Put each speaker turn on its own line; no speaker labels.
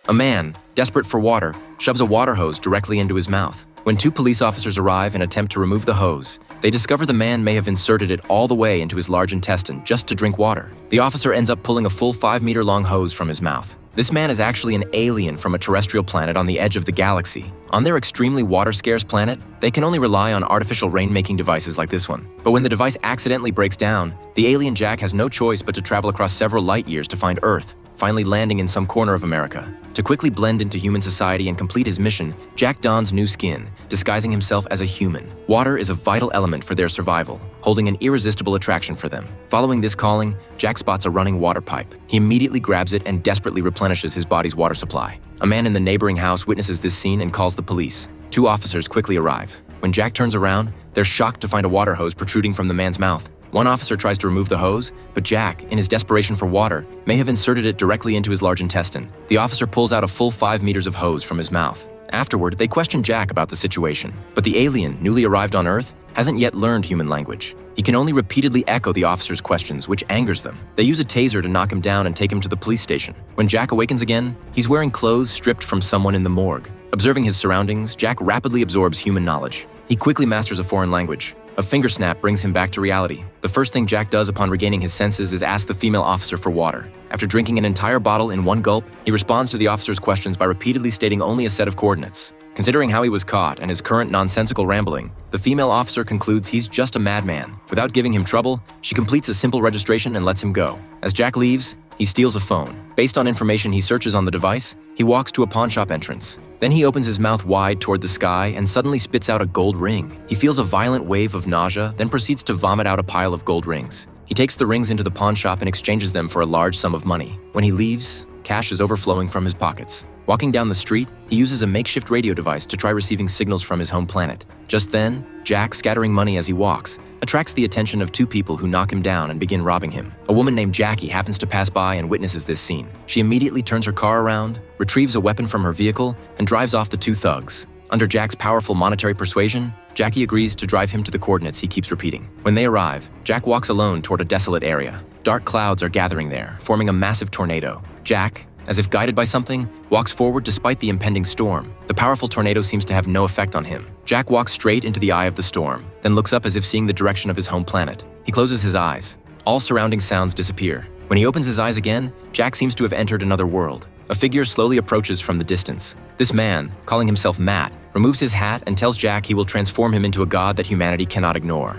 A man, desperate for water, shoves a water hose directly into his mouth. When two police officers arrive and attempt to remove the hose, they discover the man may have inserted it all the way into his large intestine just to drink water. The officer ends up pulling a full 5-meter-long hose from his mouth. This man is actually an alien from a terrestrial planet on the edge of the galaxy. On their extremely water-scarce planet, they can only rely on artificial rain-making devices like this one. But when the device accidentally breaks down, the alien Jack has no choice but to travel across several light years to find Earth, finally landing in some corner of America. To quickly blend into human society and complete his mission, Jack dons new skin, disguising himself as a human. Water is a vital element for their survival, holding an irresistible attraction for them. Following this calling, Jack spots a running water pipe. He immediately grabs it and desperately replenishes his body's water supply. A man in the neighboring house witnesses this scene and calls the police. Two officers quickly arrive. When Jack turns around, they're shocked to find a water hose protruding from the man's mouth. One officer tries to remove the hose, but Jack, in his desperation for water, may have inserted it directly into his large intestine. The officer pulls out a full 5 meters of hose from his mouth. Afterward, they question Jack about the situation, but the alien, newly arrived on Earth, hasn't yet learned human language. He can only repeatedly echo the officer's questions, which angers them. They use a taser to knock him down and take him to the police station. When Jack awakens again, he's wearing clothes stripped from someone in the morgue. Observing his surroundings, Jack rapidly absorbs human knowledge. He quickly masters a foreign language. A finger snap brings him back to reality. The first thing Jack does upon regaining his senses is ask the female officer for water. After drinking an entire bottle in one gulp, he responds to the officer's questions by repeatedly stating only a set of coordinates. Considering how he was caught and his current nonsensical rambling, the female officer concludes he's just a madman. Without giving him trouble, she completes a simple registration and lets him go. As Jack leaves, he steals a phone. Based on information he searches on the device, he walks to a pawn shop entrance. Then he opens his mouth wide toward the sky and suddenly spits out a gold ring. He feels a violent wave of nausea, then proceeds to vomit out a pile of gold rings. He takes the rings into the pawn shop and exchanges them for a large sum of money. When he leaves, cash is overflowing from his pockets. Walking down the street, he uses a makeshift radio device to try receiving signals from his home planet. Just then, Jack, scattering money as he walks, attracts the attention of two people who knock him down and begin robbing him. A woman named Jackie happens to pass by and witnesses this scene. She immediately turns her car around, retrieves a weapon from her vehicle, and drives off the two thugs. Under Jack's powerful monetary persuasion, Jackie agrees to drive him to the coordinates he keeps repeating. When they arrive, Jack walks alone toward a desolate area. Dark clouds are gathering there, forming a massive tornado. Jack, as if guided by something, walks forward despite the impending storm. The powerful tornado seems to have no effect on him. Jack walks straight into the eye of the storm, then looks up as if seeing the direction of his home planet. He closes his eyes. All surrounding sounds disappear. When he opens his eyes again, Jack seems to have entered another world. A figure slowly approaches from the distance. This man, calling himself Matt, removes his hat and tells Jack he will transform him into a god that humanity cannot ignore.